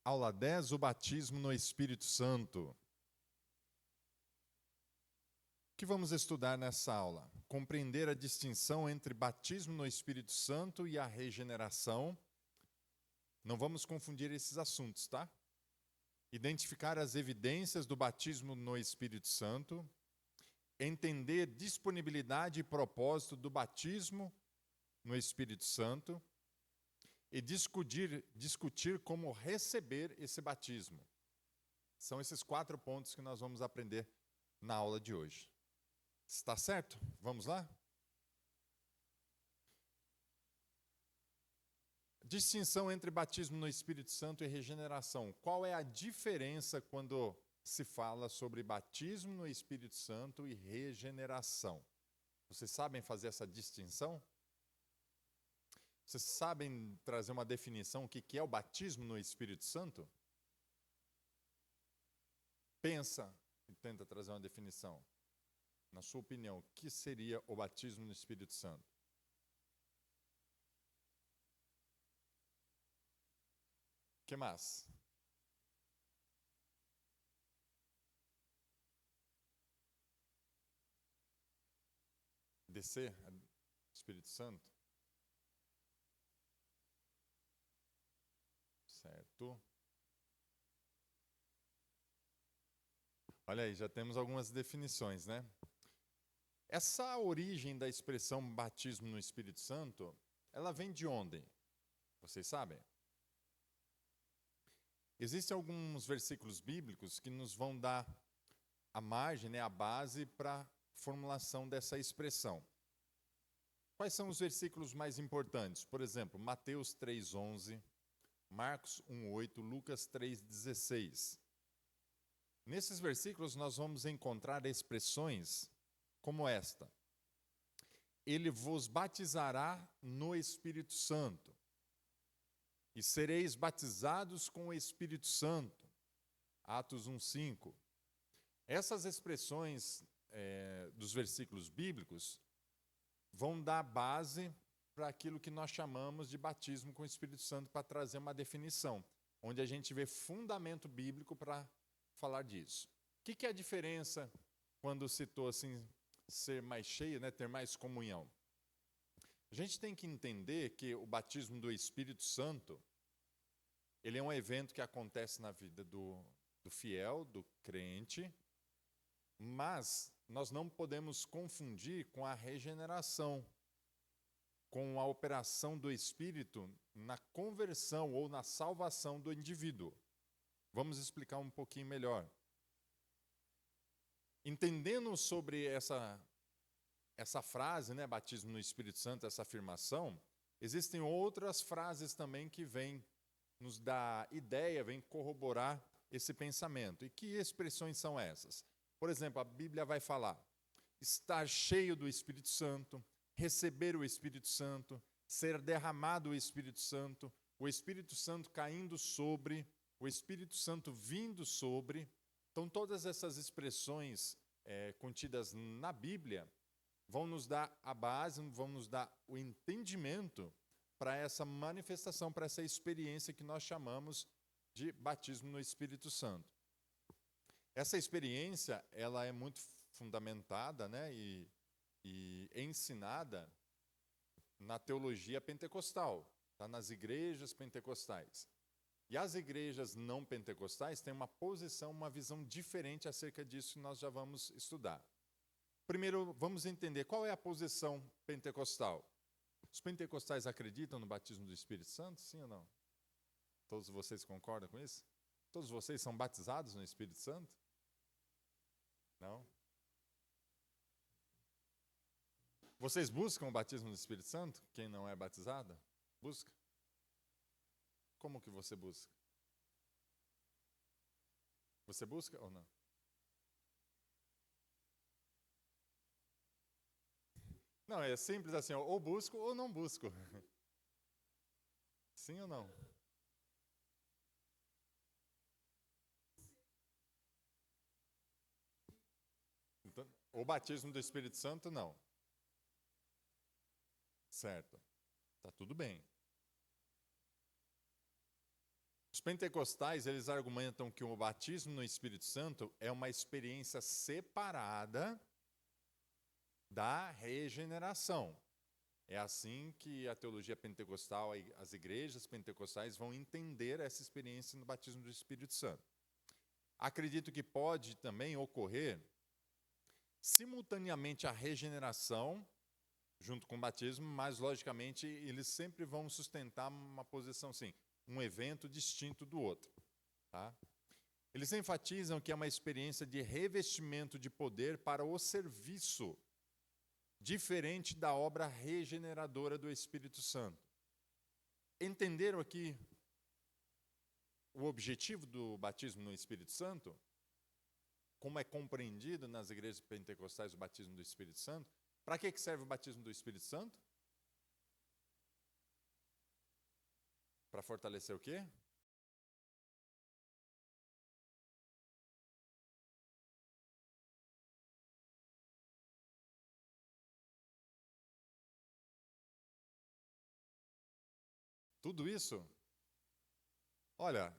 Aula 10, o batismo no Espírito Santo. O que vamos estudar nessa aula? Compreender a distinção entre batismo no Espírito Santo e a regeneração. Não vamos confundir esses assuntos, tá? Identificar as evidências do batismo no Espírito Santo. Entender disponibilidade e propósito do batismo no Espírito Santo. E discutir como receber esse batismo. São esses 4 pontos que nós vamos aprender na aula de hoje. Está certo? Vamos lá? Distinção entre batismo no Espírito Santo e regeneração. Qual é a diferença quando se fala sobre batismo no Espírito Santo e regeneração? Vocês sabem fazer essa distinção? Vocês sabem trazer uma definição o que é o batismo no Espírito Santo? Pensa e tenta trazer uma definição. Na sua opinião, o que seria o batismo no Espírito Santo? O que mais? Descer o Espírito Santo? Certo. Olha aí, já temos algumas definições, né? Essa origem da expressão batismo no Espírito Santo, ela vem de onde? Vocês sabem? Existem alguns versículos bíblicos que nos vão dar a margem, né, a base para a formulação dessa expressão. Quais são os versículos mais importantes? Por exemplo, Mateus 3:11, Marcos 1:8, Lucas 3:16. Nesses versículos nós vamos encontrar expressões como esta: Ele vos batizará no Espírito Santo, e sereis batizados com o Espírito Santo. Atos 1:5. Essas expressões dos versículos bíblicos vão dar base para aquilo que nós chamamos de batismo com o Espírito Santo, para trazer uma definição, onde a gente vê fundamento bíblico para falar disso. O que é a diferença quando citou assim, ser mais cheio, né, ter mais comunhão? A gente tem que entender que o batismo do Espírito Santo, ele é um evento que acontece na vida do fiel, do crente, mas nós não podemos confundir com a regeneração, com a operação do Espírito na conversão ou na salvação do indivíduo. Vamos explicar um pouquinho melhor. Entendendo sobre essa frase, né, batismo no Espírito Santo, essa afirmação, existem outras frases também que vêm nos dar ideia, vêm corroborar esse pensamento. E que expressões são essas? Por exemplo, a Bíblia vai falar: estar cheio do Espírito Santo, receber o Espírito Santo, ser derramado o Espírito Santo caindo sobre, o Espírito Santo vindo sobre. Então, todas essas expressões contidas na Bíblia vão nos dar a base, vão nos dar o entendimento para essa manifestação, para essa experiência que nós chamamos de batismo no Espírito Santo. Essa experiência, ela é muito fundamentada, né, e ensinada na teologia pentecostal, tá, nas igrejas pentecostais. E as igrejas não pentecostais têm uma posição, uma visão diferente acerca disso que nós já vamos estudar. Primeiro, vamos entender qual é a posição pentecostal. Os pentecostais acreditam no batismo do Espírito Santo, sim ou não? Todos vocês concordam com isso? Todos vocês são batizados no Espírito Santo? Não? Vocês buscam o batismo do Espírito Santo? Quem não é batizado? Busca? Como que você busca? Você busca ou não? Não, é simples assim, ou busco ou não busco. Sim ou não? Então, o batismo do Espírito Santo, não. Certo. Tá tudo bem. Os pentecostais, eles argumentam que o batismo no Espírito Santo é uma experiência separada da regeneração. É assim que a teologia pentecostal, as igrejas pentecostais vão entender essa experiência no batismo do Espírito Santo. Acredito que pode também ocorrer simultaneamente a regeneração junto com o batismo, mas logicamente eles sempre vão sustentar uma posição assim, um evento distinto do outro. Tá? Eles enfatizam que é uma experiência de revestimento de poder para o serviço, diferente da obra regeneradora do Espírito Santo. Entenderam aqui o objetivo do batismo no Espírito Santo? Como é compreendido nas igrejas pentecostais o batismo do Espírito Santo? Para que serve o batismo do Espírito Santo? Para fortalecer o quê? Tudo isso? Olha,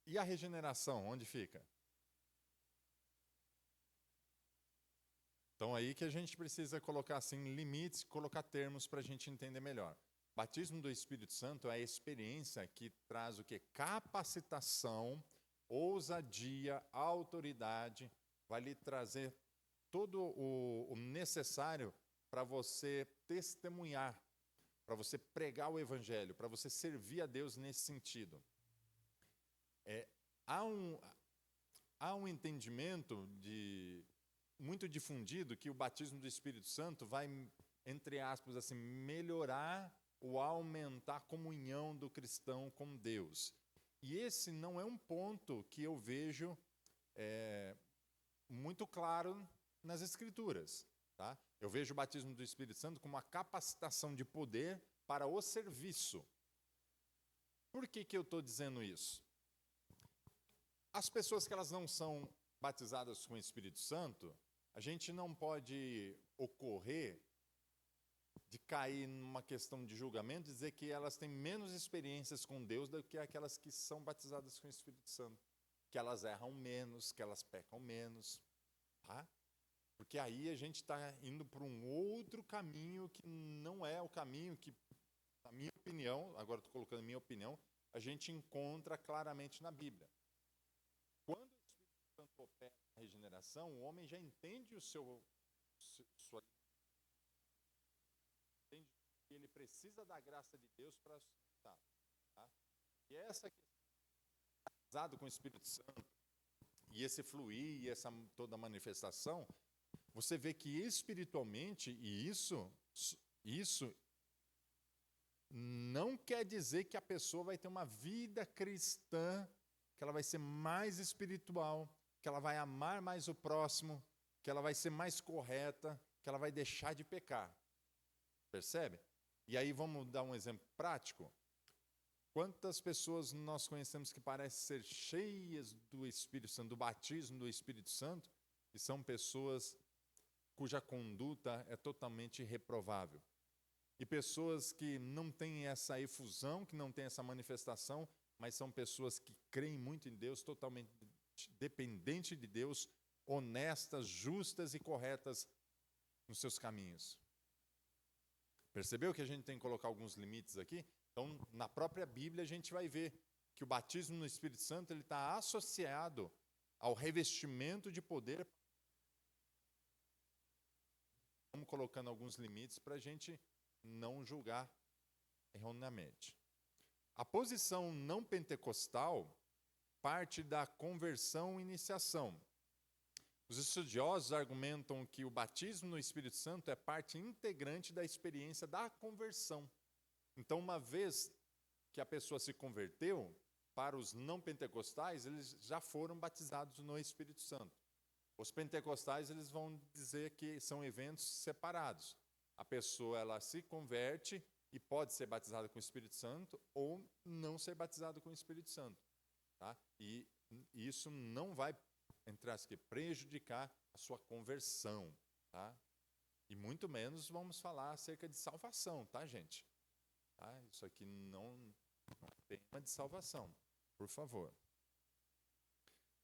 e a regeneração, onde fica? Então aí que a gente precisa colocar assim limites, colocar termos para a gente entender melhor. Batismo do Espírito Santo é a experiência que traz o quê? Capacitação, ousadia, autoridade, vai lhe trazer todo o necessário para você testemunhar, para você pregar o Evangelho, para você servir a Deus nesse sentido. Há um entendimento muito difundido que o batismo do Espírito Santo vai, entre aspas, assim, melhorar ou aumentar a comunhão do cristão com Deus. E esse não é um ponto que eu vejo muito claro nas Escrituras. Tá? Eu vejo o batismo do Espírito Santo como uma capacitação de poder para o serviço. Por que eu estou dizendo isso? As pessoas que elas não são batizadas com o Espírito Santo, a gente não pode ocorrer de cair numa questão de julgamento e dizer que elas têm menos experiências com Deus do que aquelas que são batizadas com o Espírito Santo. Que elas erram menos, que elas pecam menos. Tá? Porque aí a gente está indo para um outro caminho que não é o caminho que, na minha opinião, agora estou colocando a minha opinião, a gente encontra claramente na Bíblia. Quando o Espírito Santo opera na regeneração, o homem já entende sua entende que ele precisa da graça de Deus para sustentar. Tá? E essa questão com o Espírito Santo e esse fluir e essa toda manifestação, você vê que espiritualmente, e isso não quer dizer que a pessoa vai ter uma vida cristã, que ela vai ser mais espiritual, que ela vai amar mais o próximo, que ela vai ser mais correta, que ela vai deixar de pecar. Percebe? E aí vamos dar um exemplo prático. Quantas pessoas nós conhecemos que parecem ser cheias do Espírito Santo, do batismo do Espírito Santo, e são pessoas cuja conduta é totalmente reprovável. E pessoas que não têm essa efusão, que não têm essa manifestação, mas são pessoas que creem muito em Deus, totalmente dependentes de Deus, honestas, justas e corretas nos seus caminhos. Percebeu que a gente tem que colocar alguns limites aqui? Então, na própria Bíblia, a gente vai ver que o batismo no Espírito Santo ele está associado ao revestimento de poder. Estamos colocando alguns limites para a gente não julgar erroneamente. A posição não pentecostal parte da conversão e iniciação. Os estudiosos argumentam que o batismo no Espírito Santo é parte integrante da experiência da conversão. Então, uma vez que a pessoa se converteu, para os não pentecostais, eles já foram batizados no Espírito Santo. Os pentecostais, eles vão dizer que são eventos separados. A pessoa, ela se converte e pode ser batizada com o Espírito Santo ou não ser batizada com o Espírito Santo. Tá? E isso não vai, entre aspas, prejudicar a sua conversão. Tá? E muito menos vamos falar acerca de salvação, tá, gente? Tá? Isso aqui Tema de salvação, por favor.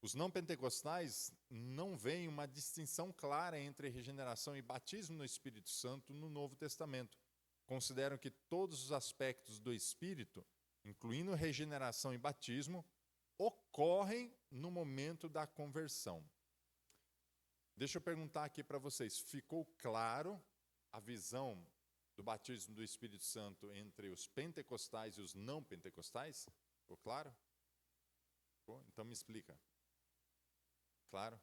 Os não pentecostais não veem uma distinção clara entre regeneração e batismo no Espírito Santo no Novo Testamento. Consideram que todos os aspectos do Espírito, incluindo regeneração e batismo, ocorrem no momento da conversão. Deixa eu perguntar aqui para vocês, ficou claro a visão do batismo do Espírito Santo entre os pentecostais e os não pentecostais? Ficou claro? Ficou? Então me explica. Claro?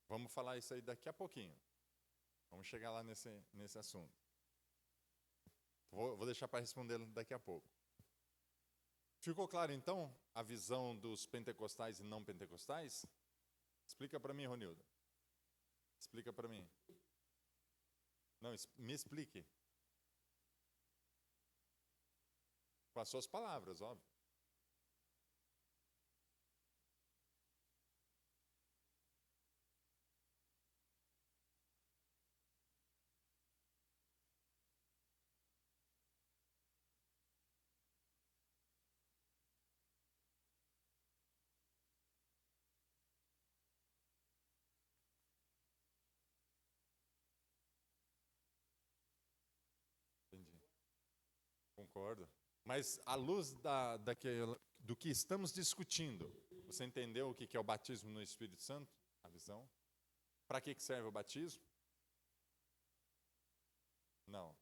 Vamos falar isso aí daqui a pouquinho. Vamos chegar lá nesse assunto. Vou deixar para responder daqui a pouco. Ficou claro, então, a visão dos pentecostais e não pentecostais? Explica para mim, Ronildo. Explica para mim. Não, me explique. Com as suas palavras, óbvio. Entendi. Concordo. Mas à luz do que estamos discutindo, você entendeu o que é o batismo no Espírito Santo? A visão? Para que serve o batismo? Não.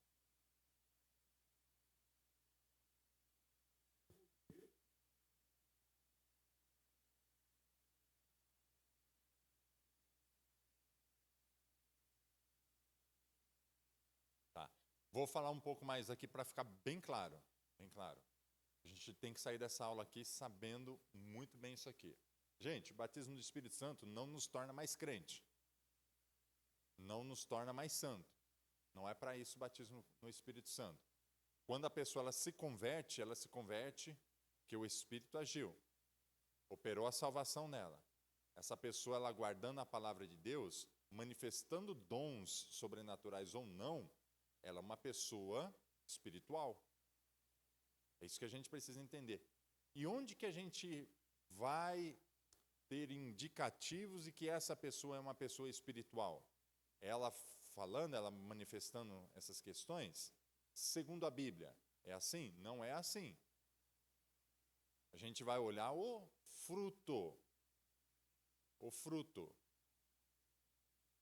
Tá. Vou falar um pouco mais aqui para ficar bem claro. Bem claro. A gente tem que sair dessa aula aqui sabendo muito bem isso aqui. Gente, o batismo do Espírito Santo não nos torna mais crente. Não nos torna mais santo. Não é para isso o batismo no Espírito Santo. Quando a pessoa ela se converte que o Espírito agiu, operou a salvação nela. Essa pessoa, ela guardando a palavra de Deus, manifestando dons sobrenaturais ou não, ela é uma pessoa espiritual. É isso que a gente precisa entender. E onde que a gente vai ter indicativos de que essa pessoa é uma pessoa espiritual? Ela falando, ela manifestando essas questões? Segundo a Bíblia, é assim? Não é assim. A gente vai olhar o fruto. O fruto.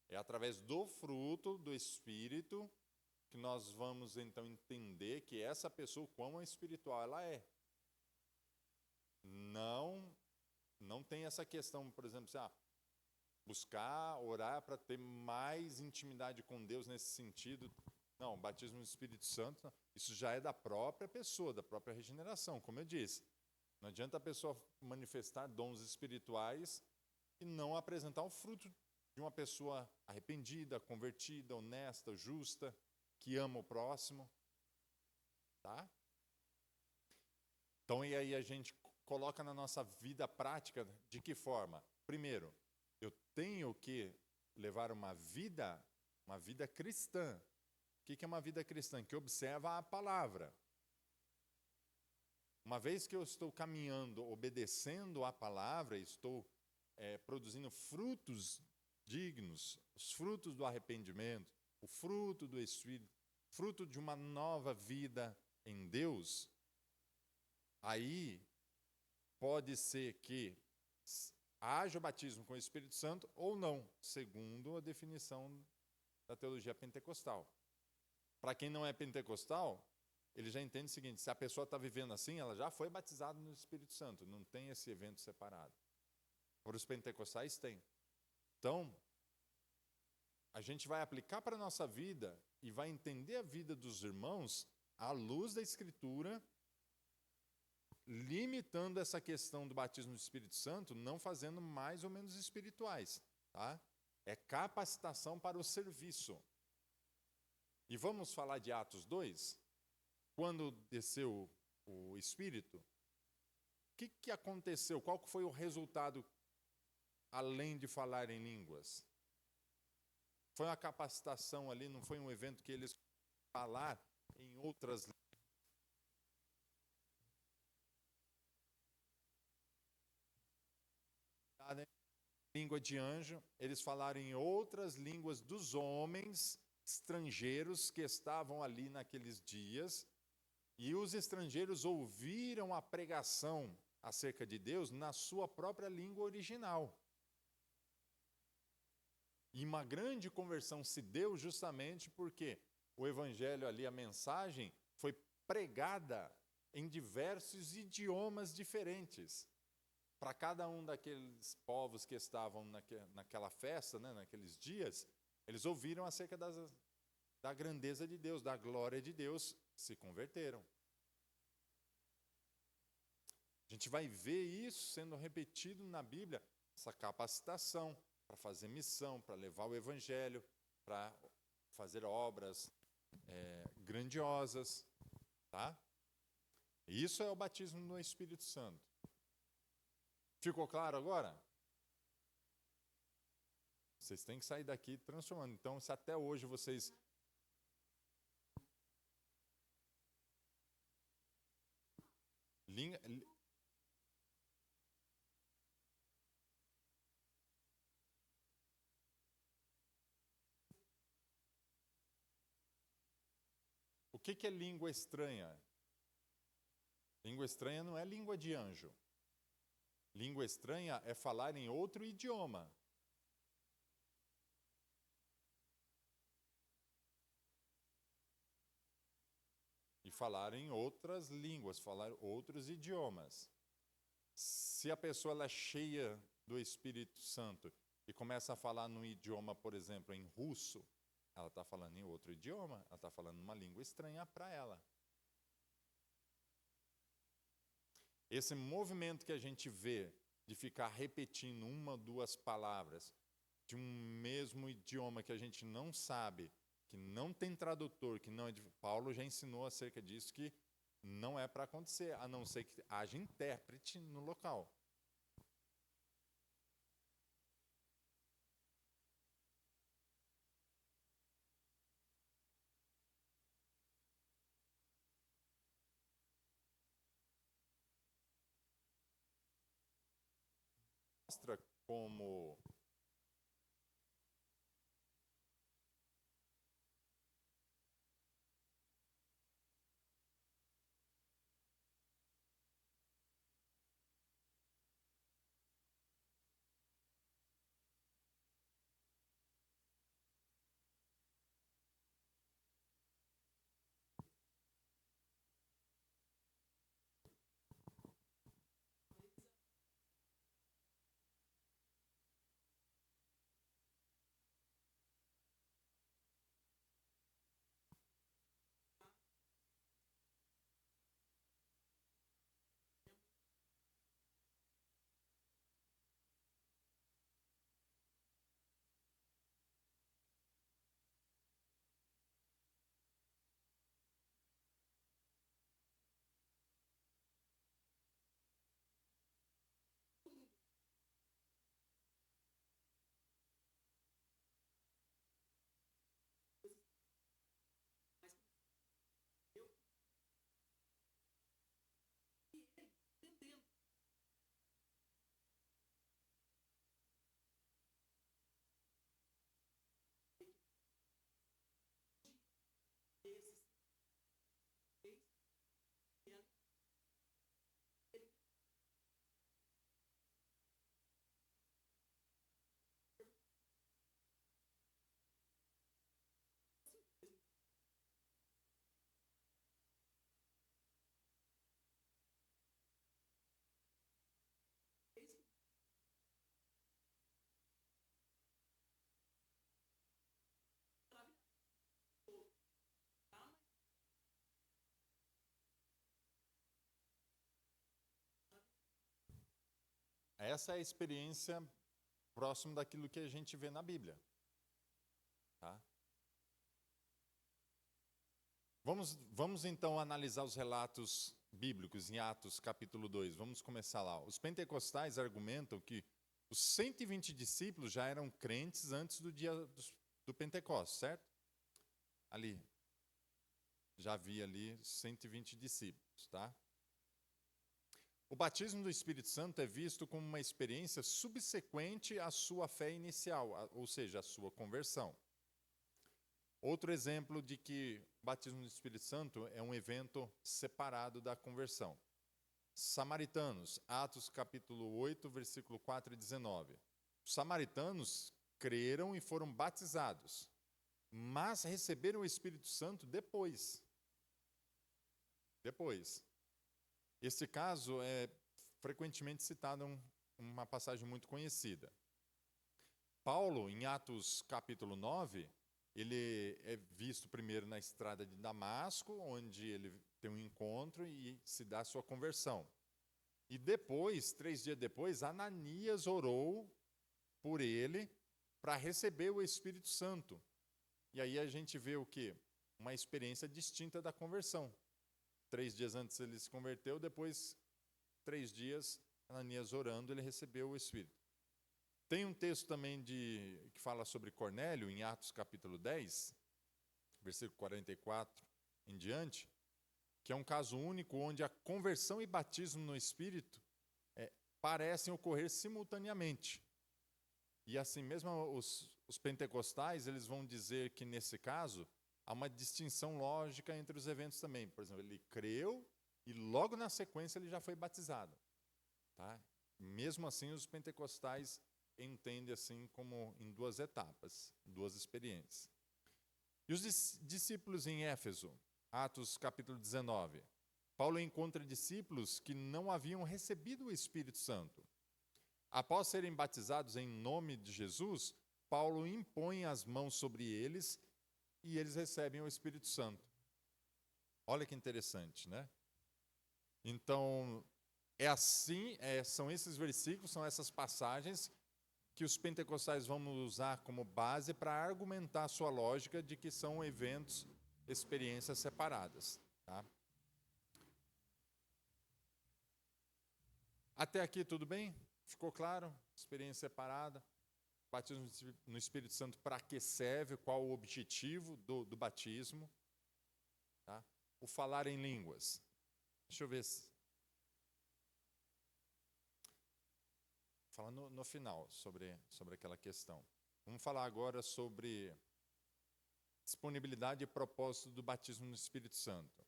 É através do fruto do Espírito que nós vamos então entender que essa pessoa, quão espiritual ela é. Não tem essa questão, por exemplo, buscar, orar para ter mais intimidade com Deus nesse sentido. Não, o batismo do Espírito Santo, isso já é da própria pessoa, da própria regeneração, como eu disse. Não adianta a pessoa manifestar dons espirituais e não apresentar o fruto de uma pessoa arrependida, convertida, honesta, justa, que ama o próximo. Tá? Então, e aí a gente coloca na nossa vida prática de que forma? Primeiro, eu tenho que levar uma vida cristã. O que é uma vida cristã? Que observa a palavra. Uma vez que eu estou caminhando, obedecendo a palavra, estou produzindo frutos dignos, os frutos do arrependimento, o fruto do Espírito, fruto de uma nova vida em Deus, aí pode ser que haja o batismo com o Espírito Santo ou não, segundo a definição da teologia pentecostal. Para quem não é pentecostal, ele já entende o seguinte: se a pessoa está vivendo assim, ela já foi batizada no Espírito Santo, não tem esse evento separado. Para os pentecostais tem. Então, a gente vai aplicar para a nossa vida e vai entender a vida dos irmãos à luz da Escritura, limitando essa questão do batismo do Espírito Santo, não fazendo mais ou menos espirituais. Tá? É capacitação para o serviço. E vamos falar de Atos 2? Quando desceu o Espírito, que aconteceu? Qual que foi o resultado, além de falar em línguas? Foi uma capacitação ali, não foi um evento que eles falar em outras línguas. Língua de anjo, eles falaram em outras línguas dos homens estrangeiros que estavam ali naqueles dias, e os estrangeiros ouviram a pregação acerca de Deus na sua própria língua original. E uma grande conversão se deu justamente porque o evangelho ali, a mensagem, foi pregada em diversos idiomas diferentes. Para cada um daqueles povos que estavam naquela festa, né, naqueles dias, eles ouviram acerca da grandeza de Deus, da glória de Deus, se converteram. A gente vai ver isso sendo repetido na Bíblia, essa capacitação para fazer missão, para levar o evangelho, para fazer obras grandiosas, tá? E isso é o batismo no Espírito Santo. Ficou claro agora? Vocês têm que sair daqui transformando. Então, se até hoje vocês... O que é língua estranha? Língua estranha não é língua de anjo. Língua estranha é falar em outro idioma. E falar em outras línguas, falar outros idiomas. Se a pessoa ela é cheia do Espírito Santo e começa a falar num idioma, por exemplo, em russo, ela está falando em outro idioma, ela está falando uma língua estranha para ela. Esse movimento que a gente vê de ficar repetindo uma ou duas palavras de um mesmo idioma que a gente não sabe, que não tem tradutor, que não é de... Paulo já ensinou acerca disso, que não é para acontecer, a não ser que haja intérprete no local. Mostra como essa é a experiência próximo daquilo que a gente vê na Bíblia. Tá? Vamos então analisar os relatos bíblicos em Atos capítulo 2. Vamos começar lá. Os pentecostais argumentam que os 120 discípulos já eram crentes antes do dia do Pentecostes, certo? Ali, já havia ali 120 discípulos, tá? O batismo do Espírito Santo é visto como uma experiência subsequente à sua fé inicial, ou seja, à sua conversão. Outro exemplo de que o batismo do Espírito Santo é um evento separado da conversão. Samaritanos, Atos capítulo 8, versículo 4 e 19. Os samaritanos creram e foram batizados, mas receberam o Espírito Santo depois. Este caso é frequentemente citado em uma passagem muito conhecida. Paulo, em Atos capítulo 9, ele é visto primeiro na estrada de Damasco, onde ele tem um encontro e se dá a sua conversão. E depois, 3 dias depois, Ananias orou por ele para receber o Espírito Santo. E aí a gente vê o quê? Uma experiência distinta da conversão. 3 dias antes ele se converteu, depois, 3 dias, Ananias orando, ele recebeu o Espírito. Tem um texto também que fala sobre Cornélio, em Atos capítulo 10, versículo 44 em diante, que é um caso único onde a conversão e batismo no Espírito parecem ocorrer simultaneamente. E assim mesmo os pentecostais, eles vão dizer que nesse caso há uma distinção lógica entre os eventos também. Por exemplo, ele creu e logo na sequência ele já foi batizado. Tá? Mesmo assim, os pentecostais entendem assim como em 2 etapas, 2 experiências. E os discípulos em Éfeso, Atos capítulo 19. Paulo encontra discípulos que não haviam recebido o Espírito Santo. Após serem batizados em nome de Jesus, Paulo impõe as mãos sobre eles e eles recebem o Espírito Santo. Olha que interessante, né? Então, é assim, são esses versículos, são essas passagens que os pentecostais vão usar como base para argumentar a sua lógica de que são eventos, experiências separadas. Tá? Até aqui tudo bem? Ficou claro? Experiência separada. Batismo no Espírito Santo, para que serve? Qual o objetivo do batismo? Tá? O falar em línguas. Deixa eu ver se... Falar no final sobre aquela questão. Vamos falar agora sobre disponibilidade e propósito do batismo no Espírito Santo.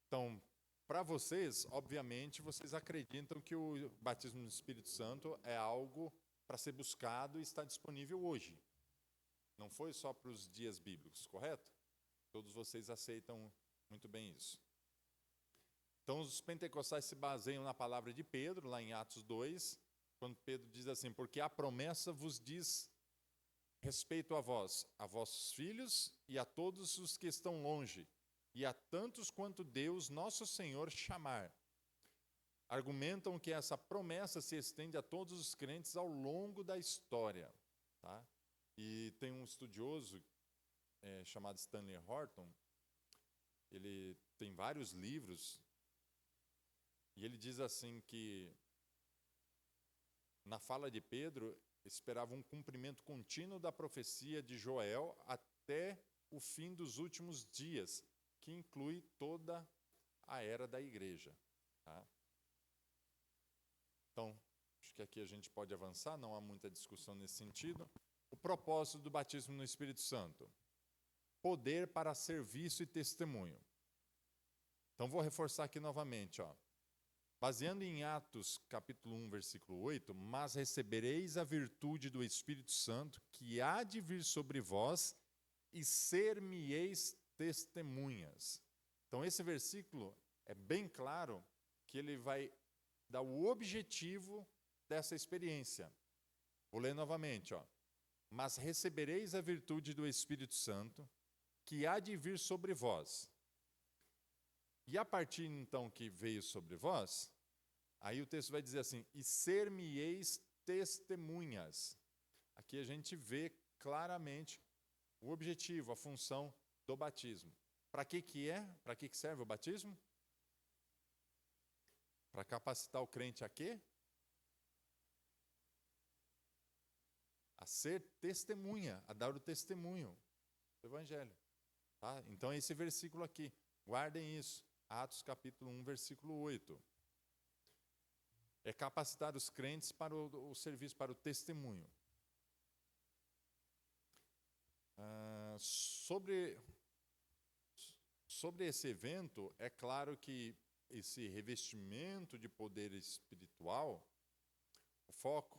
Então, para vocês, obviamente, vocês acreditam que o batismo no Espírito Santo é algo para ser buscado e está disponível hoje. Não foi só para os dias bíblicos, correto? Todos vocês aceitam muito bem isso. Então, os pentecostais se baseiam na palavra de Pedro, lá em Atos 2, quando Pedro diz assim, porque a promessa vos diz respeito a vós, a vossos filhos e a todos os que estão longe, e a tantos quanto Deus, nosso Senhor, chamar. Argumentam que essa promessa se estende a todos os crentes ao longo da história. Tá? E tem um estudioso chamado Stanley Horton, ele tem vários livros, e ele diz assim que, na fala de Pedro, esperava um cumprimento contínuo da profecia de Joel até o fim dos últimos dias, que inclui toda a era da igreja. Tá? Então, acho que aqui a gente pode avançar, não há muita discussão nesse sentido. O propósito do batismo no Espírito Santo: poder para serviço e testemunho. Então, vou reforçar aqui novamente, ó. Baseando em Atos, capítulo 1, versículo 8, mas recebereis a virtude do Espírito Santo, que há de vir sobre vós, e ser-me-eis testemunhas. Então, esse versículo é bem claro que ele vai dar o objetivo dessa experiência. Vou ler novamente, ó. Mas recebereis a virtude do Espírito Santo, que há de vir sobre vós. E a partir, então, que veio sobre vós, aí o texto vai dizer assim, e ser-me-eis testemunhas. Aqui a gente vê claramente o objetivo, a função do batismo. Para que é? Para que serve o batismo? Para capacitar o crente a quê? A ser testemunha, a dar o testemunho do Evangelho. Tá? Então, esse versículo aqui, guardem isso. Atos capítulo 1, versículo 8. É capacitar os crentes para o serviço, para o testemunho. Sobre esse evento, é claro que esse revestimento de poder espiritual, o foco,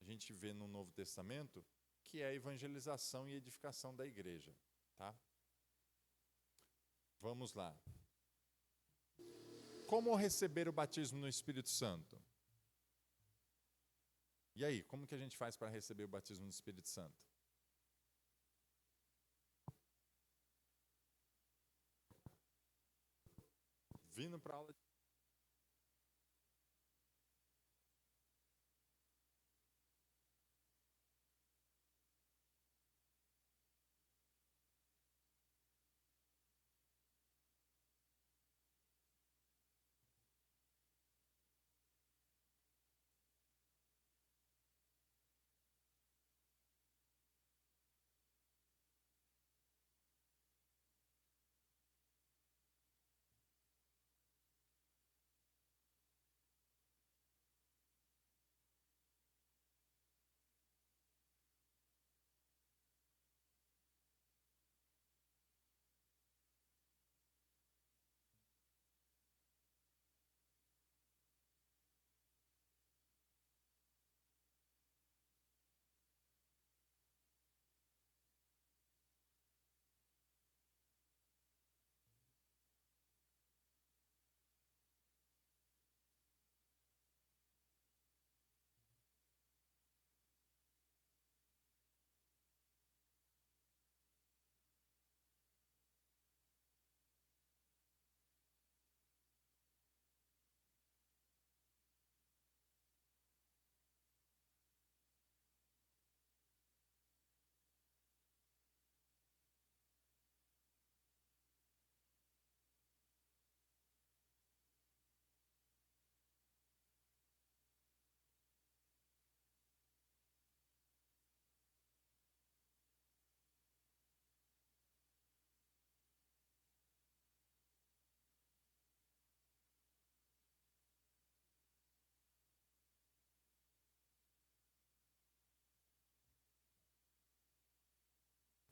a gente vê no Novo Testamento, que é a evangelização e edificação da igreja. Tá? Vamos lá. Como receber o batismo no Espírito Santo? E aí, como que a gente faz para receber o batismo no Espírito Santo? Vindo para a aula de...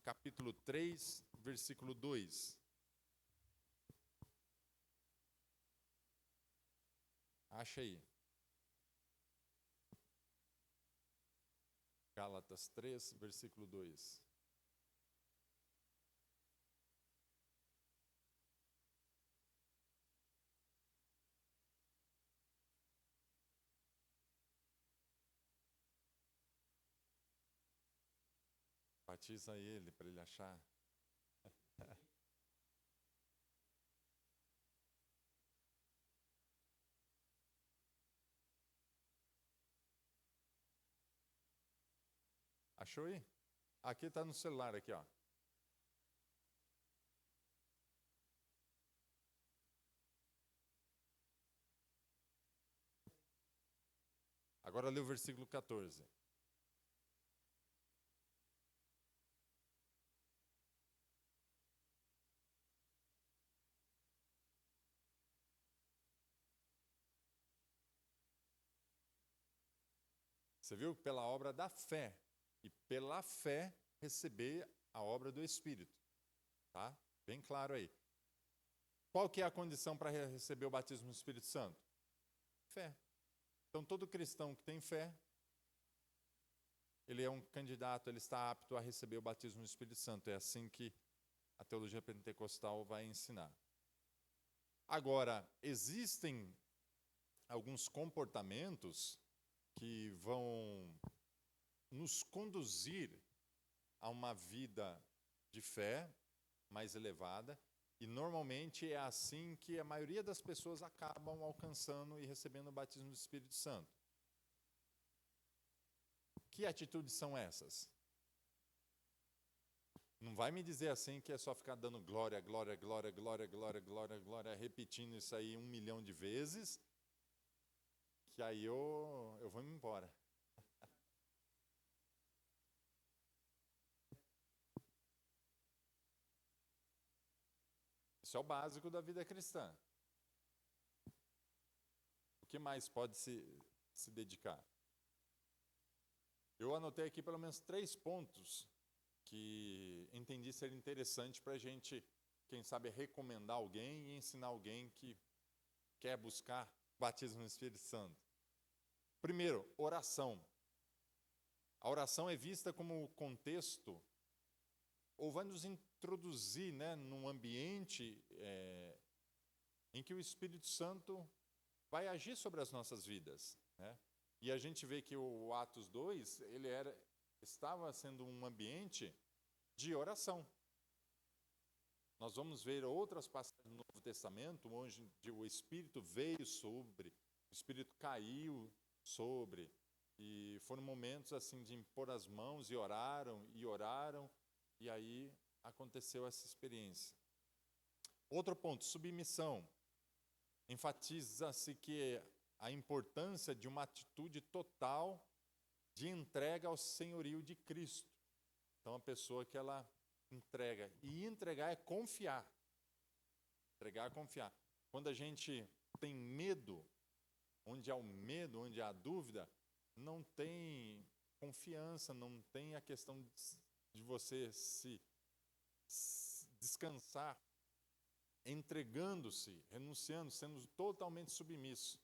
Capítulo 3, versículo 2. Acha aí. Gálatas 3, versículo 2. Batiza ele para ele achar. Achou aí? Aqui está no celular, aqui, ó. Agora lê o versículo 14. Você viu? Pela obra da fé. E pela fé receber a obra do Espírito. Tá? Bem claro aí. Qual que é a condição para receber o batismo no Espírito Santo? Fé. Então, todo cristão que tem fé, ele é um candidato, ele está apto a receber o batismo no Espírito Santo. É assim que a teologia pentecostal vai ensinar. Agora, existem alguns comportamentos que vão nos conduzir a uma vida de fé mais elevada, e normalmente é assim que a maioria das pessoas acabam alcançando e recebendo o batismo do Espírito Santo. Que atitudes são essas? Não vai me dizer assim que é só ficar dando glória, glória, glória, glória, glória, glória, glória, repetindo isso aí 1 milhão de vezes, que aí eu vou me embora. Isso é o básico da vida cristã. O que mais pode se dedicar? Eu anotei aqui pelo menos 3 pontos que entendi ser interessante para a gente, quem sabe, recomendar alguém e ensinar alguém que quer buscar batismo no Espírito Santo. Primeiro, oração. A oração é vista como contexto, ou vai nos introduzir, né, num ambiente em que o Espírito Santo vai agir sobre as nossas vidas, né? E a gente vê que o Atos 2, estava sendo um ambiente de oração. Nós vamos ver outras passagens do Novo Testamento, onde o Espírito veio sobre, o Espírito caiu sobre, e foram momentos assim de impor as mãos e oraram, e aí aconteceu essa experiência. Outro ponto, submissão. Enfatiza-se que a importância de uma atitude total de entrega ao senhorio de Cristo. Então, a pessoa que ela entrega. E entregar é confiar. Entregar é confiar. Quando a gente tem medo, onde há o medo, onde há a dúvida, não tem confiança, não tem a questão de você se descansar, entregando-se, renunciando, sendo totalmente submisso.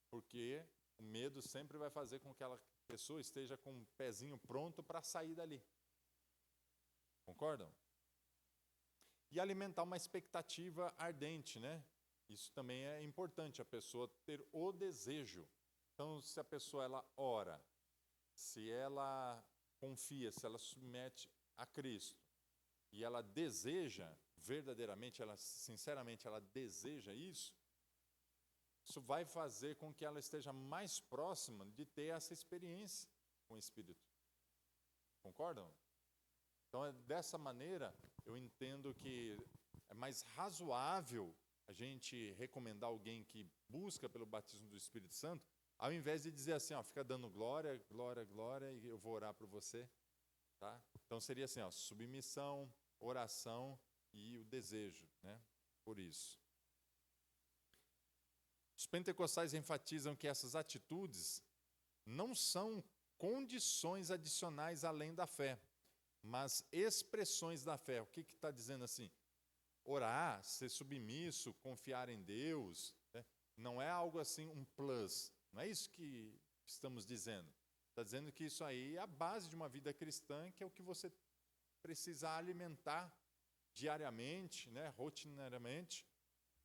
Porque o medo sempre vai fazer com que aquela pessoa esteja com um pezinho pronto para sair dali. Concordam? E alimentar uma expectativa ardente, né? Isso também é importante, a pessoa ter o desejo. Então, se a pessoa ela ora, se ela confia, se ela submete a Cristo, e ela deseja, verdadeiramente, sinceramente, ela deseja isso vai fazer com que ela esteja mais próxima de ter essa experiência com o Espírito. Concordam? Então, dessa maneira, eu entendo que é mais razoável a gente recomendar alguém que busca pelo batismo do Espírito Santo, ao invés de dizer assim, ó, fica dando glória, glória, glória, e eu vou orar por você. Tá? Então, seria assim, ó, submissão, oração e o desejo, né? Por isso. Os pentecostais enfatizam que essas atitudes não são condições adicionais além da fé, mas expressões da fé. O que está dizendo assim? Orar, ser submisso, confiar em Deus, né? Não é algo assim, um plus. Não é isso que estamos dizendo. Está dizendo que isso aí é a base de uma vida cristã, que é o que você precisa alimentar diariamente, né, rotineiramente,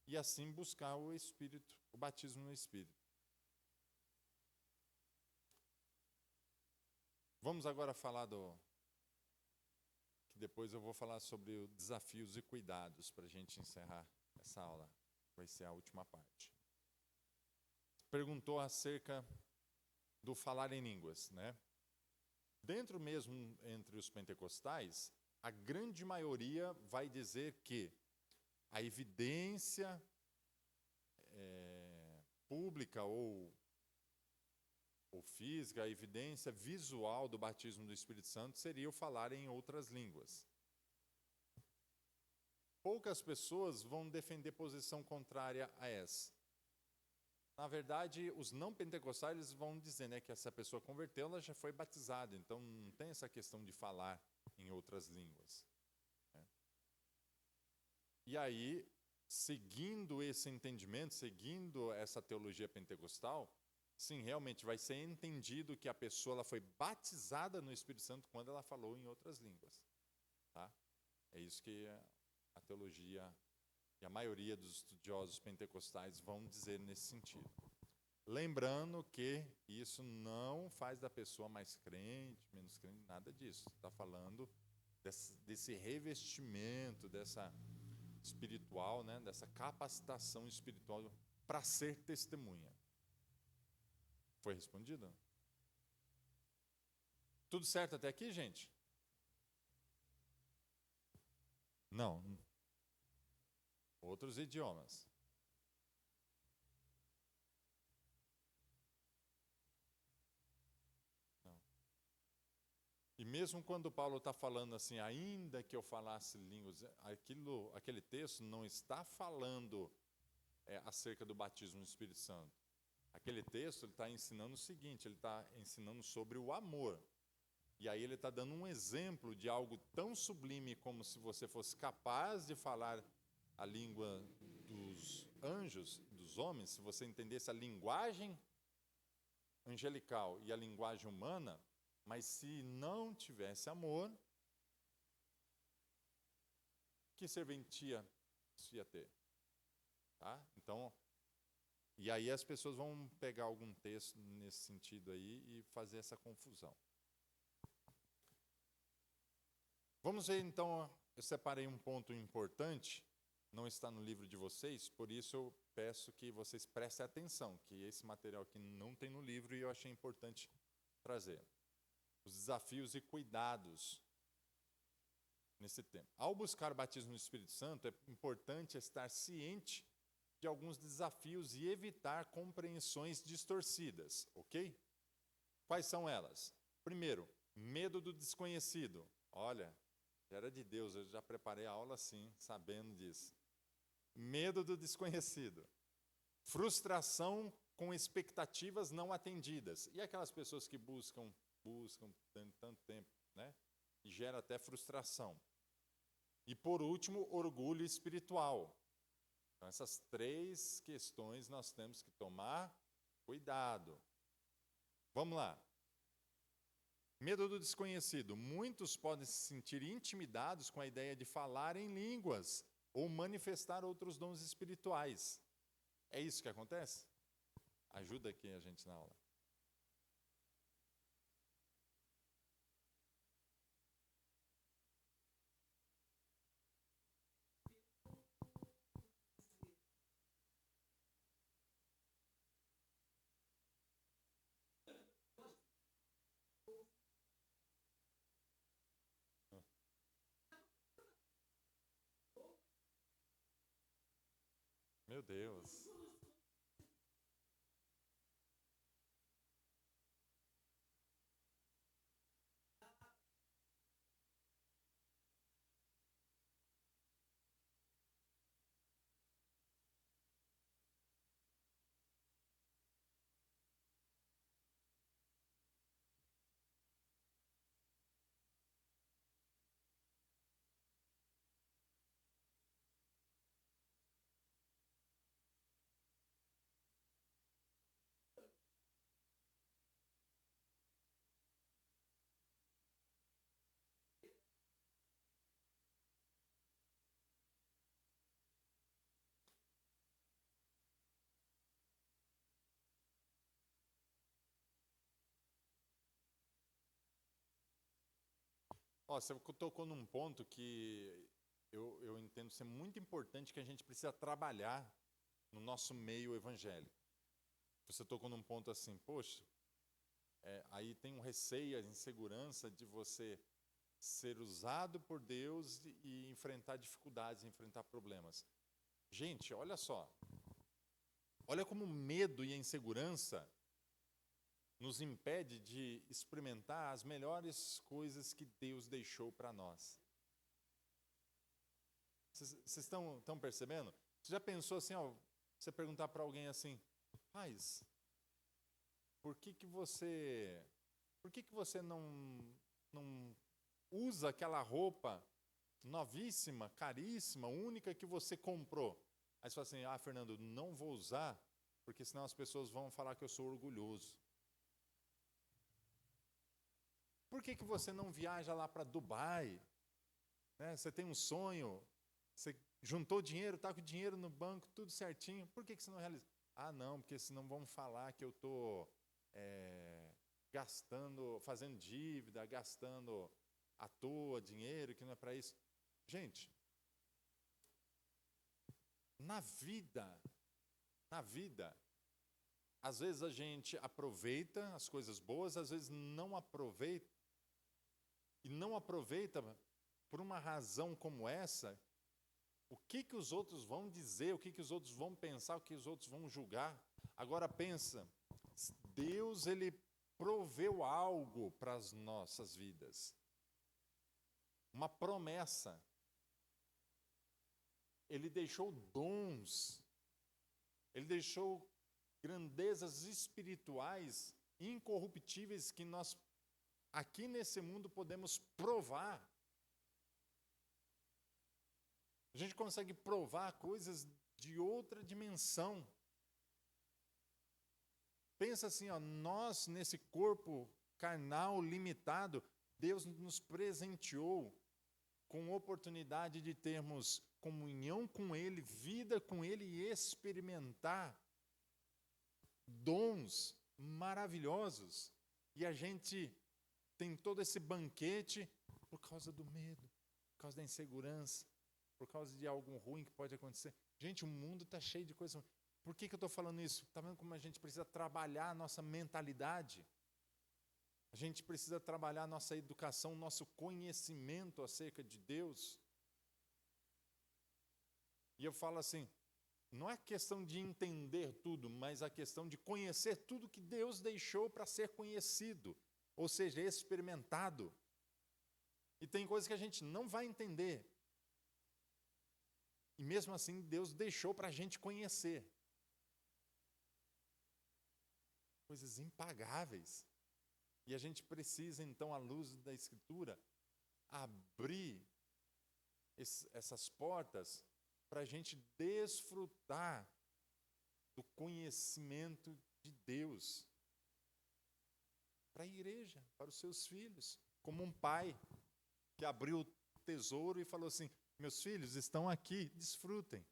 e assim buscar o Espírito, o batismo no Espírito. Vamos agora falar que depois eu vou falar sobre os desafios e cuidados para a gente encerrar essa aula. Vai ser a última parte. Perguntou acerca do falar em línguas, né? Dentro mesmo entre os pentecostais, a grande maioria vai dizer que a evidência pública ou física, a evidência visual do batismo do Espírito Santo seria o falar em outras línguas. Poucas pessoas vão defender posição contrária a essa. Na verdade, os não pentecostais vão dizer, né, que essa pessoa converteu, ela já foi batizada, então não tem essa questão de falar em outras línguas, né? E aí, seguindo esse entendimento, seguindo essa teologia pentecostal, sim, realmente vai ser entendido que a pessoa ela foi batizada no Espírito Santo quando ela falou em outras línguas. Tá? É isso que a teologia e a maioria dos estudiosos pentecostais vão dizer nesse sentido. Lembrando que isso não faz da pessoa mais crente, menos crente, nada disso. Está falando desse revestimento, dessa espiritual, né, dessa capacitação espiritual para ser testemunha. Foi respondido? Tudo certo até aqui, gente? Não. Outros idiomas. Não. E mesmo quando Paulo está falando assim, ainda que eu falasse línguas, aquele texto não está falando acerca do batismo no Espírito Santo. Aquele texto ele está ensinando o seguinte, ele está ensinando sobre o amor. E aí ele está dando um exemplo de algo tão sublime como se você fosse capaz de falar a língua dos anjos, dos homens, se você entendesse a linguagem angelical e a linguagem humana, mas se não tivesse amor, que serventia isso ia ter? Tá? Então, e aí as pessoas vão pegar algum texto nesse sentido aí e fazer essa confusão. Vamos ver então, eu separei um ponto importante, não está no livro de vocês, por isso eu peço que vocês prestem atenção, que esse material aqui não tem no livro e eu achei importante trazer. Os desafios e cuidados nesse tempo. Ao buscar o batismo no Espírito Santo, é importante estar ciente de alguns desafios e evitar compreensões distorcidas, ok? Quais são elas? Primeiro, medo do desconhecido. Olha, era de Deus, eu já preparei a aula assim, sabendo disso. Medo do desconhecido. Frustração com expectativas não atendidas. E aquelas pessoas que buscam tanto tempo, né? E gera até frustração. E por último, orgulho espiritual. Então, essas três questões nós temos que tomar cuidado. Vamos lá. Medo do desconhecido. Muitos podem se sentir intimidados com a ideia de falar em línguas ou manifestar outros dons espirituais. É isso que acontece? Ajuda aqui a gente na aula. Meu Deus. Ó, você tocou num ponto que eu entendo ser muito importante, que a gente precisa trabalhar no nosso meio evangélico. Você tocou num ponto assim, poxa, aí tem um receio, a insegurança de você ser usado por Deus e enfrentar dificuldades, enfrentar problemas. Gente, olha só. Olha como o medo e a insegurança nos impede de experimentar as melhores coisas que Deus deixou para nós. Vocês estão percebendo? Você já pensou assim, ó, você perguntar para alguém assim, mas por que você não usa aquela roupa novíssima, caríssima, única que você comprou? Aí você fala assim, Fernando, não vou usar, porque senão as pessoas vão falar que eu sou orgulhoso. Por que você não viaja lá para Dubai? Né? Você tem um sonho, você juntou dinheiro, está com dinheiro no banco, tudo certinho. Por que você não realiza? Não, porque senão vão falar que eu estou gastando, fazendo dívida, gastando à toa dinheiro, que não é para isso. Gente, na vida, às vezes a gente aproveita as coisas boas, às vezes não aproveita. E não aproveita por uma razão como essa, o que os outros vão dizer, o que os outros vão pensar, o que os outros vão julgar. Agora pensa, Deus, ele proveu algo para as nossas vidas. Uma promessa. Ele deixou dons. Ele deixou grandezas espirituais incorruptíveis que nós, aqui nesse mundo, podemos provar. A gente consegue provar coisas de outra dimensão. Pensa assim, ó, nós nesse corpo carnal limitado, Deus nos presenteou com oportunidade de termos comunhão com Ele, vida com Ele e experimentar dons maravilhosos. E a gente tem todo esse banquete por causa do medo, por causa da insegurança, por causa de algo ruim que pode acontecer. Gente, o mundo está cheio de coisas. Por que eu estou falando isso? Está vendo como a gente precisa trabalhar a nossa mentalidade? A gente precisa trabalhar a nossa educação, nosso conhecimento acerca de Deus. E eu falo assim, não é questão de entender tudo, mas a questão de conhecer tudo que Deus deixou para ser conhecido, ou seja, experimentado. E tem coisas que a gente não vai entender. E mesmo assim, Deus deixou para a gente conhecer. Coisas impagáveis. E a gente precisa, então, à luz da Escritura, abrir essas portas para a gente desfrutar do conhecimento de Deus. Para a igreja, para os seus filhos. Como um pai que abriu o tesouro e falou assim, meus filhos estão aqui, desfrutem.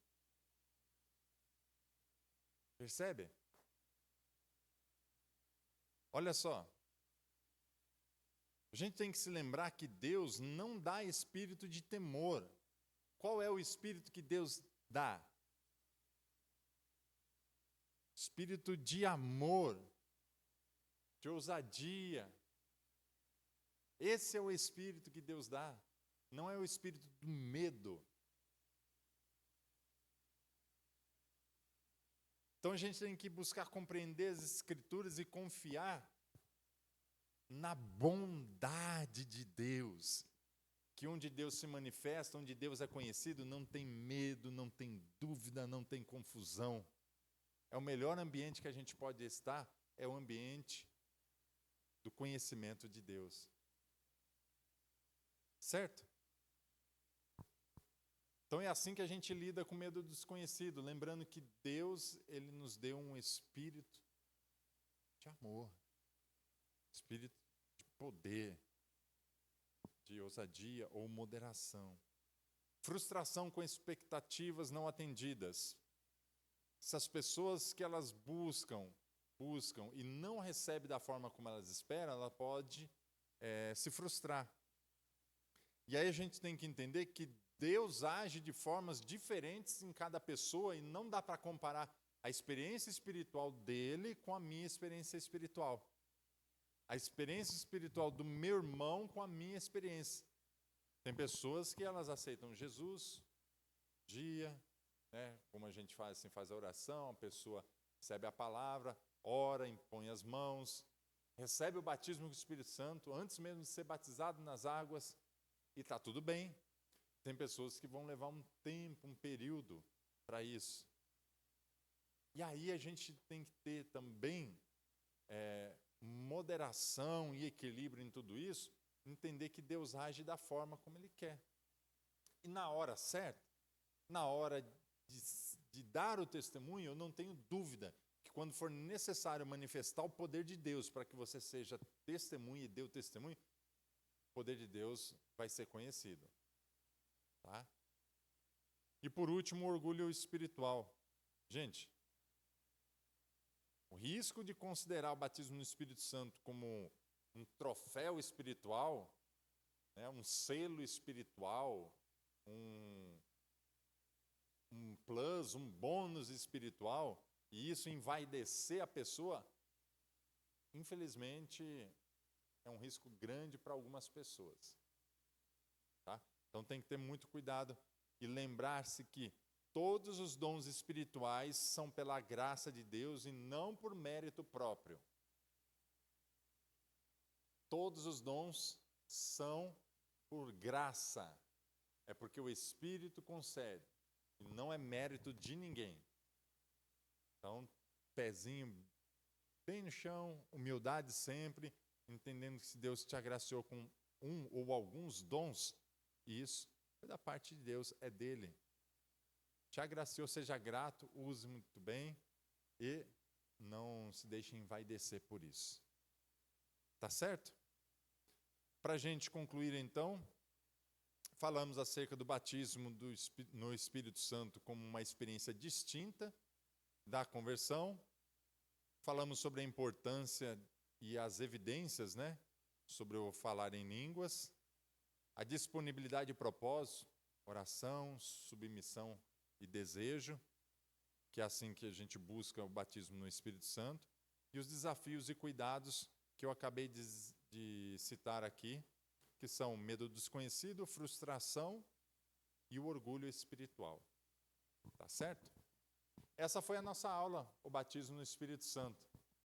Percebe? Olha só. A gente tem que se lembrar que Deus não dá espírito de temor. Qual é o espírito que Deus dá? Espírito de amor, de ousadia. Esse é o espírito que Deus dá. Não é o espírito do medo. Então a gente tem que buscar compreender as Escrituras e confiar na bondade de Deus. Que onde Deus se manifesta, onde Deus é conhecido, não tem medo, não tem dúvida, não tem confusão. É o melhor ambiente que a gente pode estar, é o ambiente do conhecimento de Deus. Certo? Então é assim que a gente lida com o medo do desconhecido, lembrando que Deus, ele nos deu um espírito de amor, espírito de poder, de ousadia ou moderação. Frustração com expectativas não atendidas. Essas pessoas que elas buscam e não recebem da forma como elas esperam, ela pode se frustrar. E aí a gente tem que entender que Deus age de formas diferentes em cada pessoa e não dá para comparar a experiência espiritual dele com a minha experiência espiritual. A experiência espiritual do meu irmão com a minha experiência. Tem pessoas que elas aceitam Jesus, dia, né, como a gente faz, assim, faz a oração, a pessoa recebe a palavra, ora, impõe as mãos, recebe o batismo do Espírito Santo, antes mesmo de ser batizado nas águas, e está tudo bem. Tem pessoas que vão levar um tempo, um período para isso. E aí a gente tem que ter também moderação e equilíbrio em tudo isso, entender que Deus age da forma como Ele quer. E na hora certa, na hora de dar o testemunho, eu não tenho dúvida que quando for necessário manifestar o poder de Deus para que você seja testemunha e dê o testemunho, o poder de Deus vai ser conhecido. Tá? E por último, o orgulho espiritual. Gente, o risco de considerar o batismo no Espírito Santo como um troféu espiritual, né, um selo espiritual, um plus, um bônus espiritual, e isso envaidecer a pessoa, infelizmente, é um risco grande para algumas pessoas. Tá? Então tem que ter muito cuidado e lembrar-se que todos os dons espirituais são pela graça de Deus e não por mérito próprio. Todos os dons são por graça. É porque o Espírito concede. E não é mérito de ninguém. Então, pezinho bem no chão, humildade sempre, entendendo que se Deus te agraciou com um ou alguns dons, isso é da parte de Deus, é dele. Te agraciou, seja grato, use muito bem e não se deixe envaidecer por isso. Tá certo? Para a gente concluir então, falamos acerca do batismo no Espírito Santo como uma experiência distinta da conversão. Falamos sobre a importância e as evidências, sobre o falar em línguas, a disponibilidade de propósito, oração, submissão e desejo, que é assim que a gente busca o batismo no Espírito Santo, e os desafios e cuidados que eu acabei de citar aqui, que são o medo do desconhecido, frustração e o orgulho espiritual. Tá certo? Essa foi a nossa aula, o batismo no Espírito Santo.